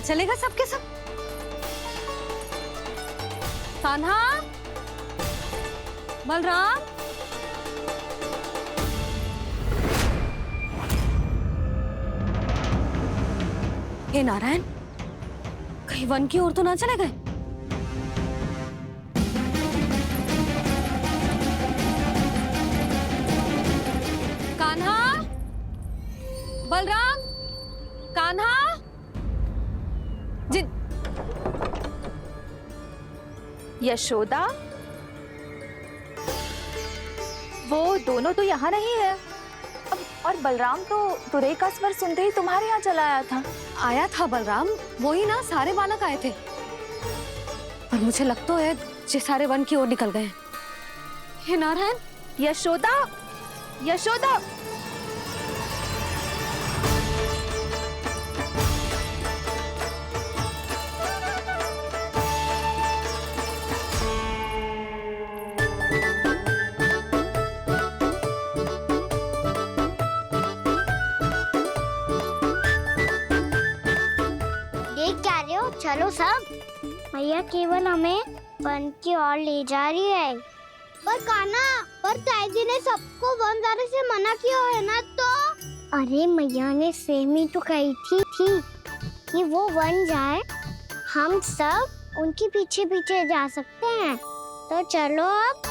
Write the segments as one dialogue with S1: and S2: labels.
S1: चलेगा सबके सब। कान्हा, बलराम, हे नारायण, कहीं वन की ओर तो ना चले गए? कान्हा, बलराम, कान्हा, जिन
S2: यशोदा, वो दोनों तो यहाँ नहीं है। और बलराम तो तुरई का स्वर सुनते ही तुम्हारे यहाँ चला आया था।
S1: आया था बलराम, वही ना, सारे बालक आए थे। पर मुझे लगता है ये सारे वन की ओर निकल गए। हे नारायण,
S2: यशोदा, यशोदा,
S3: चलो सब, मैया केवल हमें वन की ओर ले जा रही है। पर कान्हा, पर ताईजी ने सबको वन जाने से मना किया है ना। तो अरे मैया ने सेमी तो कही थी कि वो वन जाए, हम सब उनके पीछे पीछे जा सकते हैं। तो चलो अब।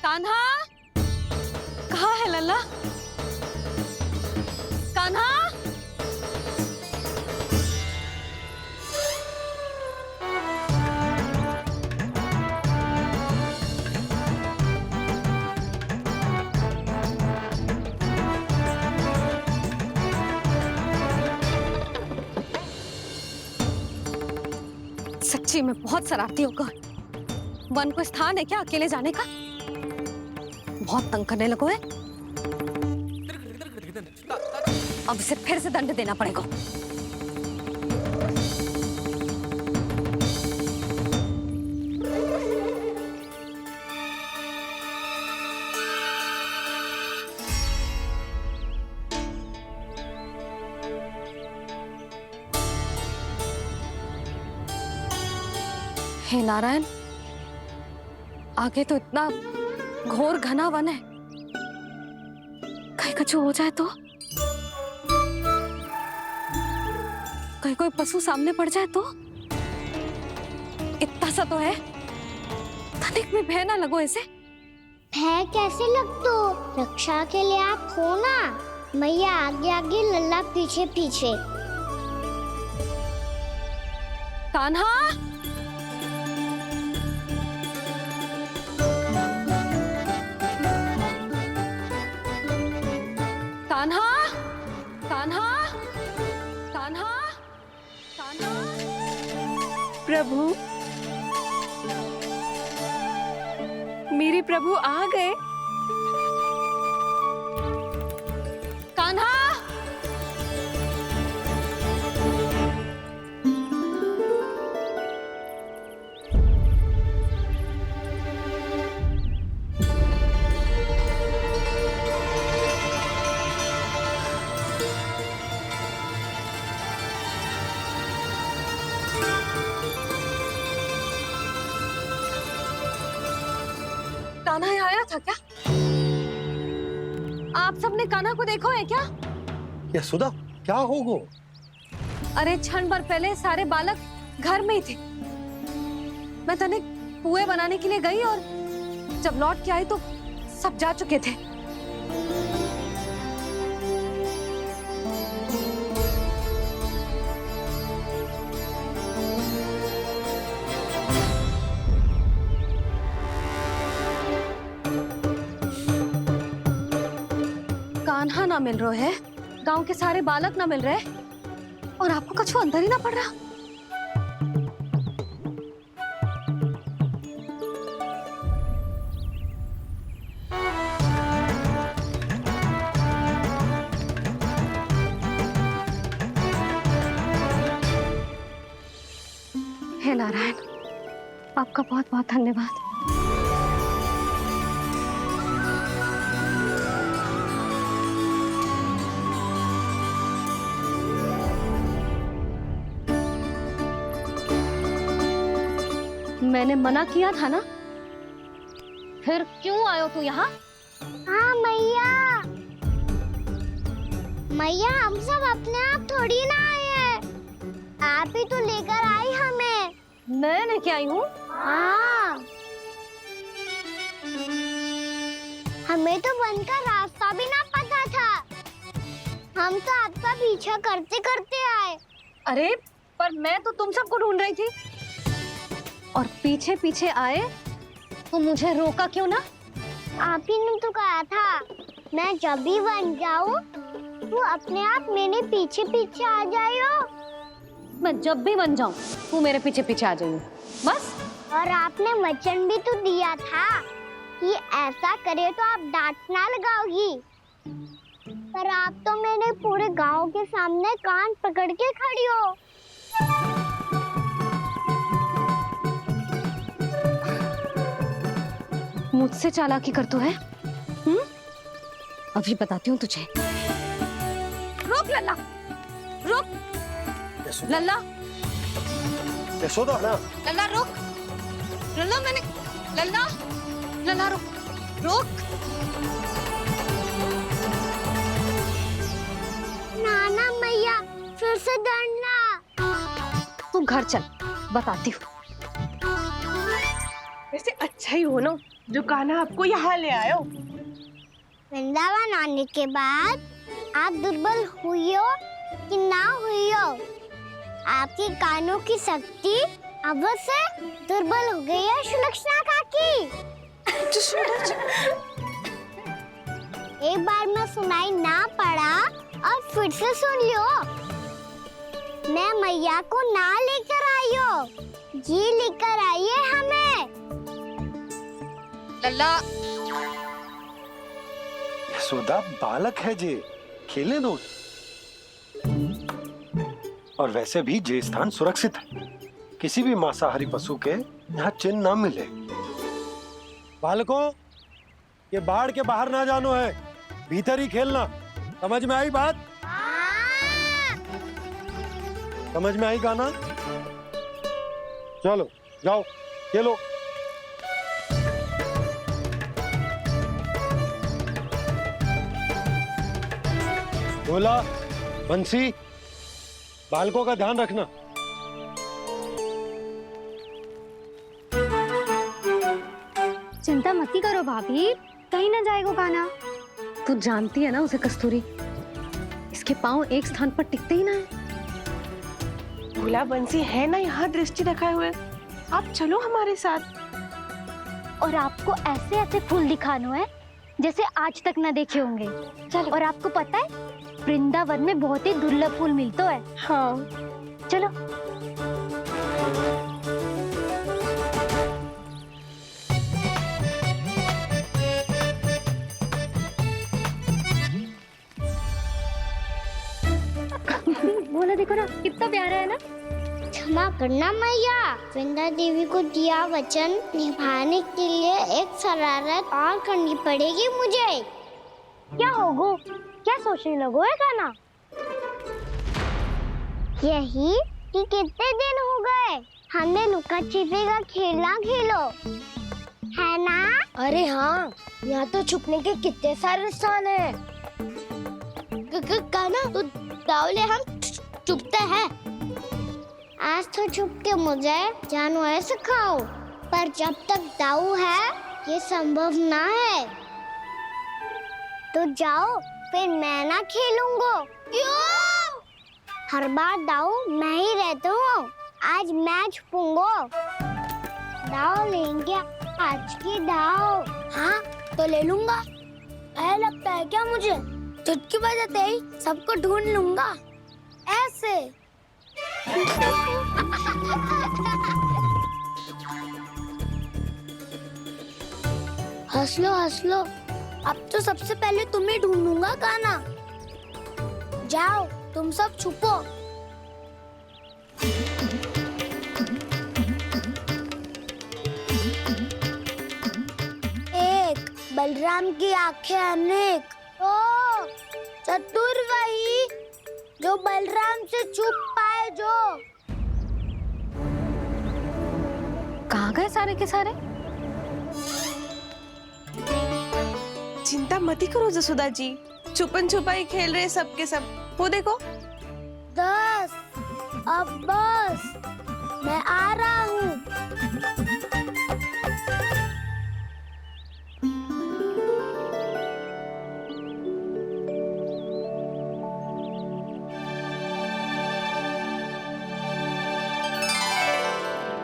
S1: कान्हा, कहाँ है लल्ला? कान्हा, सच्ची में बहुत शरारती होकर। वन को स्थान है क्या अकेले जाने का? बहुत तंग करने लगो है। अब इसे फिर से दंड देना पड़ेगा। हे नारायण, आगे तो इतना घोर घना वन है, कहीं कुछ हो जाए तो? कहीं कोई पशु सामने पड़ जाए तो? इतना सा तो है, तनिक में भय ना लगो इसे।
S3: भय कैसे लग तो? रक्षा के लिए आप हो ना। मैया आगे आगे, लल्ला पीछे पीछे।
S1: कान्हा, कान्हा, कान्हा, कान्हा, कान्हा।
S2: प्रभु, मेरे प्रभु आ गए।
S1: कान्हा, कान्हा यहाँ आया था क्या? आप सबने कान्हा को देखो है क्या?
S4: यशोदा, क्या होगा?
S1: अरे क्षण भर पहले सारे बालक घर में ही थे। मैं तनिक पुए बनाने के लिए गई और जब लौट के आई तो सब जा चुके थे। कान्हा ना मिल रहे है, गांव के सारे बालक ना मिल रहे, और आपको कछु अंदर ही ना पड़ रहा। हे नारायण, आपका बहुत बहुत धन्यवाद। मैंने मना किया था ना, फिर क्यों आयो तू यहाँ?
S3: हाँ मैया, मैया हम सब अपने आप थोड़ी ना आए हैं, आप ही तो लेकर आई हमें।
S1: मैं लेके आई हूँ?
S3: हाँ, हमें तो वन का रास्ता भी ना पता था, हम तो आपका पीछा करते करते आए।
S1: अरे पर मैं तो तुम सबको ढूंढ रही थी, और पीछे पीछे आए तो मुझे रोका क्यों ना?
S3: आप ही ने तो कहा था मैं जब भी बन जाऊं तू अपने आप मेरे पीछे पीछे आ जाइयो।
S1: मैं जब भी बन जाऊं तू मेरे पीछे पीछे आ जाइयो, बस।
S3: और आपने वचन भी तो दिया था कि ऐसा करे तो आप डांट ना लगाओगी, पर आप तो मेरे पूरे गांव के सामने कान पकड़ के खड़ी हो।
S1: मुझसे चालाकी कर तो है? अभी बताती हूँ तुझे। रुक लल्ला, रुक लल्ला,
S4: यशोदा ना,
S1: लल्ला रुक, लल्ला मैंने, लल्ला, लल्ला रुक, रुक।
S3: नाना मैया फिर से डरना।
S1: तू घर चल, बताती हूँ।
S5: वैसे अच्छा ही हो ना जो कान्हा आपको यहाँ ले आयो।
S3: वृंदावन आने के बाद आप दुर्बल हुई हो कि ना हुई हो, आपके कानों की शक्ति अब से दुर्बल हो गई है सुलक्षणा काकी। एक बार में सुनाई ना पड़ा और फिर से सुन लियो। मैं मैया को ना लेकर आई हो, जी लेकर आई है हमें।
S1: लल्ला,
S4: यशोदा बालक है जे, खेले दो। और वैसे भी जे स्थान सुरक्षित है, किसी भी मांसाहारी पशु के यहाँ चिन्ह ना मिले। बालकों, ये बाढ़ के बाहर ना जानो है, भीतर ही खेलना। समझ में आई बात? समझ में आई गाना? चलो जाओ खेलो। बोला बंसी, बालकों का ध्यान रखना।
S1: चिंता मत करो भाभी, कहीं ना जाएगा कान्हा। तू जानती है ना उसे कस्तूरी, इसके पांव एक स्थान पर टिकते ही ना है।
S5: भोला बंसी है ना यहाँ दृष्टि रखाए हुए, आप चलो हमारे साथ।
S3: और आपको ऐसे ऐसे फूल दिखानो है जैसे आज तक न देखे होंगे। चलो। और आपको पता है वृंदावन में बहुत ही दुर्लभ फूल मिलते हैं।
S5: हाँ
S3: चलो।
S1: बोला देखो ना कितना प्यारा है ना।
S3: क्षमा करना मैया, वृंदा देवी को दिया वचन निभाने के लिए एक शरारत और करनी पड़ेगी मुझे। क्या होगो? क्या सोचने लगो है कान्हा? यही कि कितने दिन हो गए हमने लुका छिपी का खेलना खेलो, है ना? अरे हाँ, यहाँ तो छुपने के कितने सारे स्थान है। कान्हा तो दावले हम छुपते हैं। आज तो छुप के मुझे जानवर सिखाओ, पर जब तक दाऊ है ये संभव ना है। तो जाओ, फिर मैं ना खेलूंगा। क्यों? हर बार दाऊ मैं ही रहता हूँ, आज मैं छुपूंगा। दाऊ लेंगे आज की दाऊ। हाँ तो ले लूंगा। ऐसा लगता है क्या मुझे? चुटकी बजाते ही सबको ढूंढ लूंगा ऐसे। हंस लो, अब तो सबसे पहले तुम्हें ढूंढूंगा कान्हा। जाओ तुम सब छुपो। एक, बलराम की आंखें अनेक। ओ, चतुर वही जो बलराम से छुप पाए जो।
S1: कहाँ गए सारे के सारे?
S5: चिंता मत करो जसोदा जी, छुपन छुपाई खेल रहे सब के सब। वो देखो।
S3: 10 अब बस, मैं आ रहा हूँ।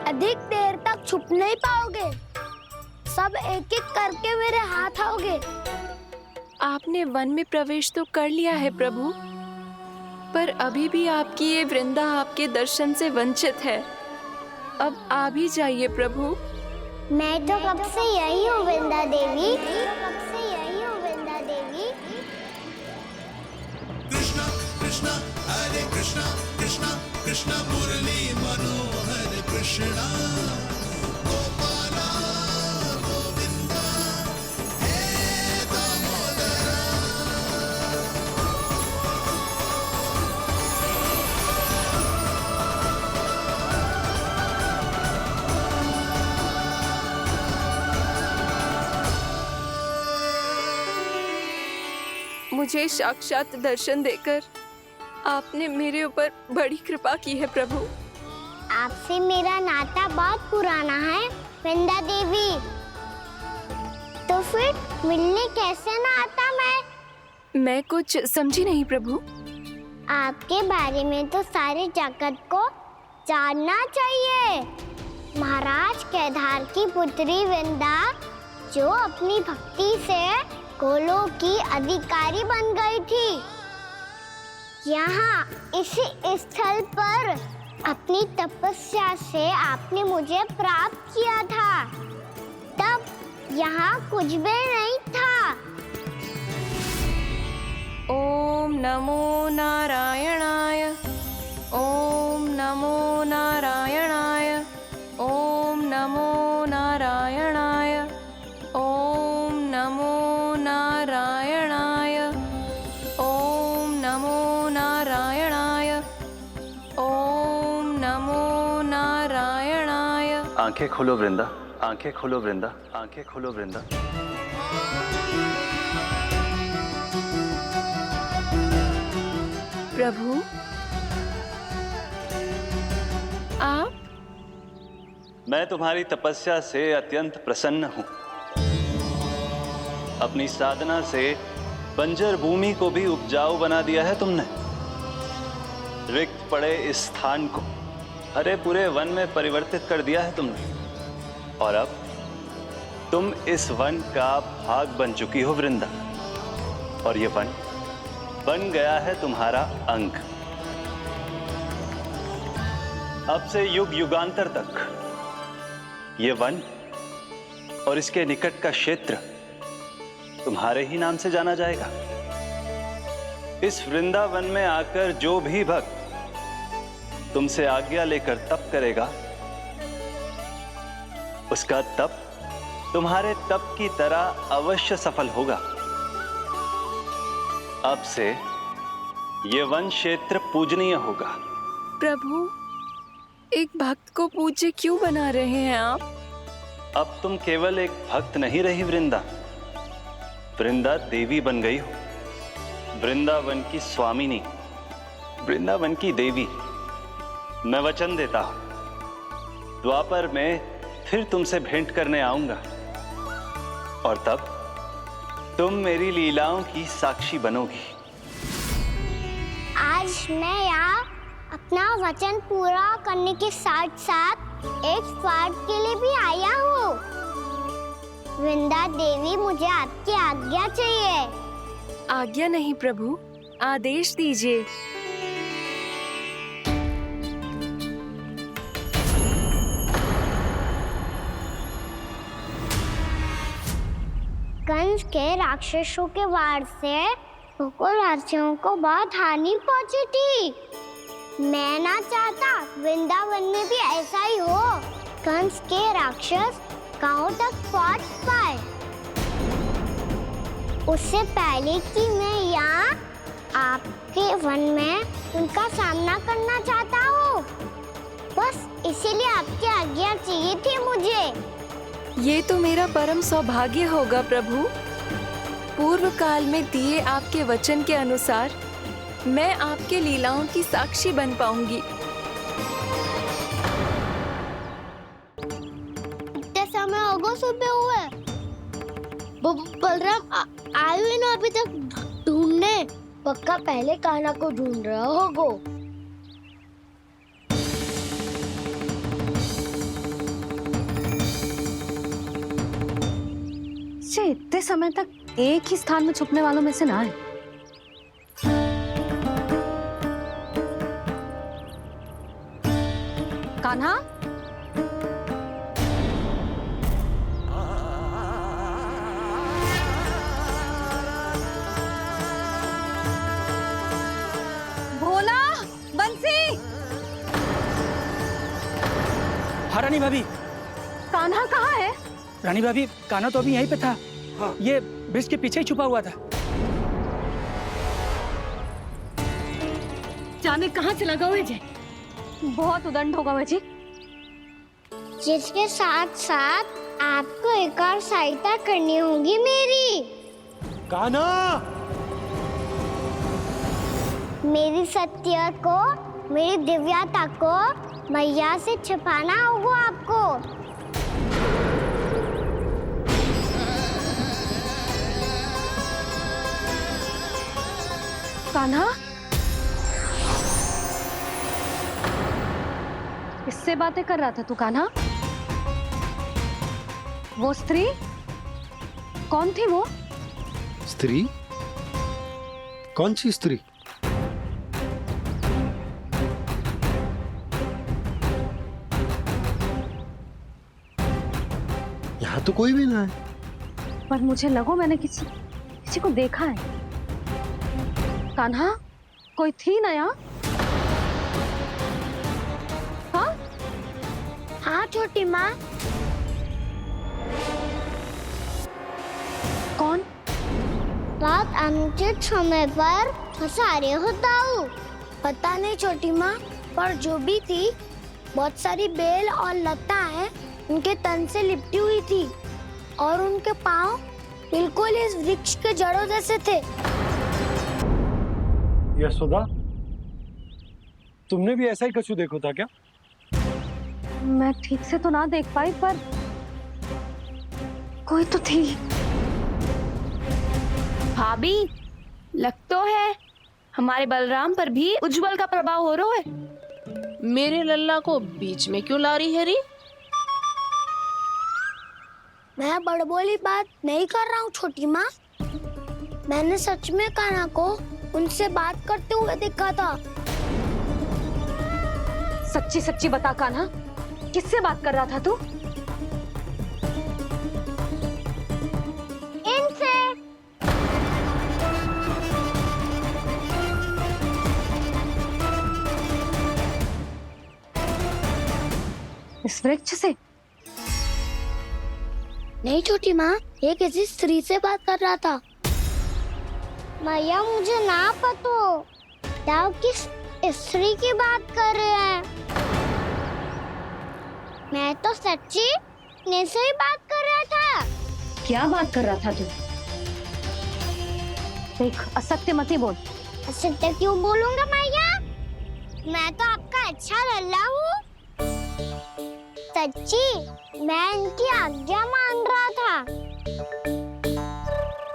S3: अधिक देर तक छुप नहीं पाओगे, सब एक एक करके मेरे हाथ आओगे।
S2: आपने वन में प्रवेश तो कर लिया है प्रभु, पर अभी भी आपकी ये वृंदा आपके दर्शन से वंचित है। अब आ भी जाइए प्रभु।
S3: मैं तो कब से यही हूँ वृंदा देवी, कब से यही हूँ वृंदा देवी।
S6: कृष्णा कृष्णा हरे कृष्णा कृष्णा कृष्णा मुरली मनोहर कृष्णा गोपाला गोविंदा हे दामोदरा।
S2: मुझे साक्षात दर्शन देकर आपने मेरे ऊपर बड़ी कृपा की है प्रभु।
S3: आपसे मेरा नाता बहुत पुराना है वृंदा देवी, तो फिर मिलने कैसे ना आता
S2: मैं कुछ समझी नहीं प्रभु।
S3: आपके बारे में तो सारे जगत को जानना चाहिए। महाराज केदार की पुत्री वृंदा, जो अपनी भक्ति से गोलों की अधिकारी बन गई थी, यहाँ इसी स्थल पर अपनी तपस्या से आपने मुझे प्राप्त किया था। तब यहाँ कुछ भी नहीं था।
S2: ओम नमो नारायणाय, ओम नमो नारायणाय, ओम नमो नारायणाय, ओम नमो नारायणाय, ओम नमो नारायणाय, ओम नमो नारायणाय।
S7: आंखें खोलो वृंदा, आंखें खोलो वृंदा, आंखें खोलो वृंदा।
S2: प्रभु आप?
S7: मैं तुम्हारी तपस्या से अत्यंत प्रसन्न हूं। अपनी साधना से बंजर भूमि को भी उपजाऊ बना दिया है तुमने। रिक्त पड़े इस स्थान को हरे पूरे वन में परिवर्तित कर दिया है तुमने। और अब तुम इस वन का भाग बन चुकी हो वृंदा, और ये वन बन गया है तुम्हारा अंग। अब से युग युगांतर तक ये वन और इसके निकट का क्षेत्र तुम्हारे ही नाम से जाना जाएगा। इस वृंदावन में आकर जो भी भक्त तुमसे आज्ञा लेकर तप करेगा, उसका तप तुम्हारे तप की तरह अवश्य सफल होगा। अब से ये वन क्षेत्र पूजनीय होगा।
S2: प्रभु, एक भक्त को पूज्य क्यों बना रहे हैं आप?
S7: अब तुम केवल एक भक्त नहीं रही वृंदा, वृंदा देवी बन गई हो। वृंदावन की स्वामिनी, वृंदावन की देवी। मैं वचन देता हूं, द्वापर में फिर तुमसे भेंट करने आऊंगा, और तब तुम मेरी लीलाओं की साक्षी बनोगी।
S3: आज मैं यहाँ अपना वचन पूरा करने के साथ साथ एक स्वार्थ के लिए भी आया हूँ। वृंदा देवी, मुझे आपकी आज्ञा चाहिए।
S2: आज्ञा नहीं प्रभु, आदेश दीजिए।
S3: कंस के राक्षसों के वार से गोकुलवासियों को बहुत हानि पहुंची थी। मैं ना चाहता वृंदावन में भी ऐसा ही हो। कंस के राक्षस गांव तक पहुंच पाए, उससे पहले कि मैं यहाँ आपके वन में उनका सामना करना चाहता हूँ। बस इसीलिए आपकी आज्ञा चाहिए थी मुझे।
S2: ये तो मेरा परम सौभाग्य होगा प्रभु। पूर्व काल में दिए आपके वचन के अनुसार मैं आपके लीलाओं की साक्षी बन पाऊंगी।
S3: इतने समय होगा सुबह हुए। बलराम आयु ही ना अभी तक ढूंढने। पक्का पहले कान्हा को ढूंढ रहा होगा।
S1: इतने समय तक एक ही स्थान में छुपने वालों में से ना है। कान्हा, भोला, बंसी।
S8: हाँ रानी भाभी।
S1: कान्हा कहाँ है?
S8: रानी भाभी, कान्हा तो अभी यहीं पे था। हाँ। ये ब्रिज के पीछे ही छुपा हुआ था।
S1: जाने कहाँ चला गया है जी? बहुत उदंड होगा वह जी।
S3: जिसके साथ साथ आपको एक और सहायता करनी होगी मेरी।
S4: कान्हा,
S3: मेरी सत्य को, मेरी दिव्यता को मैया से छिपाना होगा आपको।
S1: कान्हा, किससे बातें कर रहा था तू कान्हा? वो स्त्री कौन थी? वो
S4: स्त्री? कौन सी स्त्री? यहाँ तो कोई भी ना है।
S1: पर मुझे लगो मैंने किसी को देखा है। कान्हा, कोई थी ना यहाँ? हाँ?
S3: हाँ छोटी माँ।
S1: कौन?
S3: रात अनुचित समय पर फंसारे होता हूँ। पता नहीं छोटी माँ, पर जो भी थी बहुत सारी बेल और लताएं उनके तन से लिपटी हुई थी और उनके पाँव बिल्कुल इस वृक्ष के जड़ों जैसे थे।
S4: यशोदा, तुमने भी ऐसा ही कछु देखो था क्या?
S1: मैं ठीक से तो ना देख पाई, पर कोई तो थी।
S5: भाभी, लग तो है हमारे बलराम पर भी उज्जवल का प्रभाव हो रहा है। मेरे लल्ला को बीच में क्यों ला रही है री?
S3: मैं बड़बोली बात नहीं कर रहा हूँ छोटी माँ। मैंने सच में कान्हा को उनसे बात करते हुए देखा था।
S1: सच्ची सच्ची बता कान्हा, किससे बात कर रहा था तू?
S3: इनसे।
S1: इस वृक्ष से?
S3: नहीं छोटी माँ, ये किसी स्त्री से बात कर रहा था। मैया मुझे ना पता आप किस स्त्री की बात कर रहे हैं। मैं तो सच्ची ने से ही बात कर रहा था।
S1: क्या बात कर रहा था तू? देख, असत्य मत ही बोल।
S3: असत्य क्यों बोलूंगा मैया? मैं तो आपका अच्छा लल्ला हूँ। सच्ची मैं इनकी आज्ञा मान रहा था।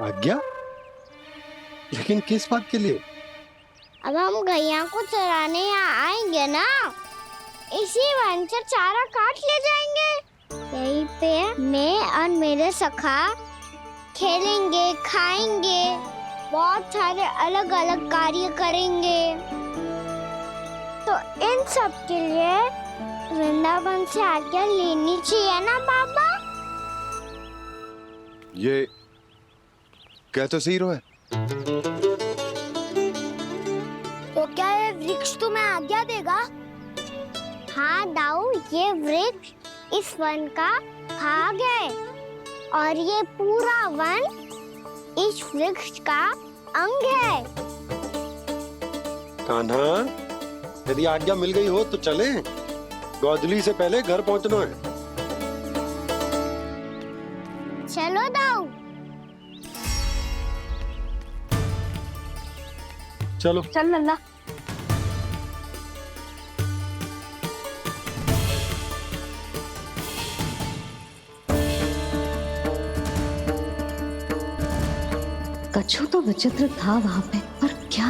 S4: आज्ञा? लेकिन किस बात के लिए?
S3: अब हम गैया को चराने यहाँ आएंगे ना, इसी वन से चारा काट ले जाएंगे। यहीं पे मैं और मेरे सखा खेलेंगे, खाएंगे, बहुत सारे अलग अलग कार्य करेंगे। तो इन सब के लिए वृंदावन से आज्ञा लेनी चाहिए ना बाबा?
S9: ये क्या तो सही रो है।
S3: तो क्या ये वृक्ष तुम्हें आज्ञा देगा? हाँ दाऊ, ये वृक्ष इस वन का भाग है और ये पूरा वन इस वृक्ष का अंग है।
S4: कान्हा, यदि आज्ञा मिल गई हो तो चले। गोधली से पहले घर पहुंचना है।
S3: चलो दाऊ।
S4: चलो।
S1: चल लल्ला। कछु तो विचित्र था वहां पे, पर क्या?